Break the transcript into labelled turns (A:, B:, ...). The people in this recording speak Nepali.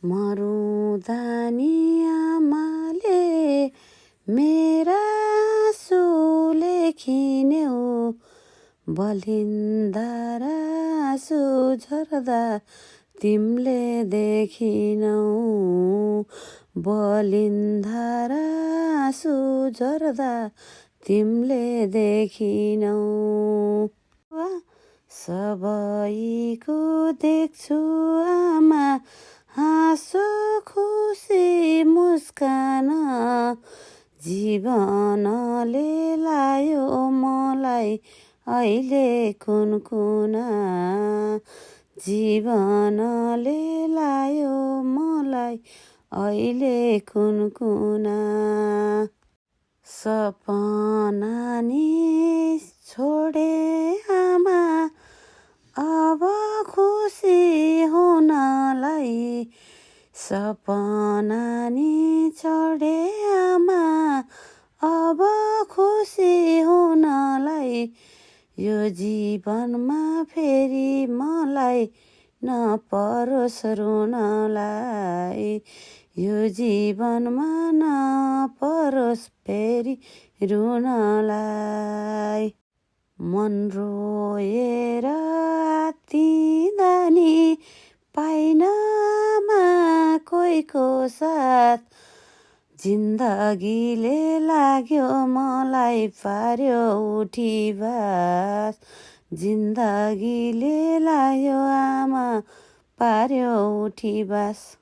A: मरुँदा नि आमाले मेरा आँसुले खिन्यौ, बलिन्दा र आँसु झर्दा तिमीले देखिनौ, बलिन्दा र आँसु झर्दा तिमीले देखिनौ। सबैको देख्छु आमा हाँसो खुसी मुस्कान, जीवनले लायो मलाई अहिले कुनकुना, जीवनले लायो मलाई अहिले कुनकुना। सपना नि छोडे आमा अब खुसी हुनलाई, सपना नि छोडे आमा अब खुसी हुनलाई, यो जीवनमा फेरि मलाई नपरोस् रुनलाई, यो जीवनमा नपरोस् फेरि रुनलाई। मन रोएर आत्तिँदा नि पाइन आमा कोहीको साथ, जिन्दगीले लाग्यो मलाई पार्यो उठीबास, जिन्दगीले लाग्यो आमा पार्यो उठीबास।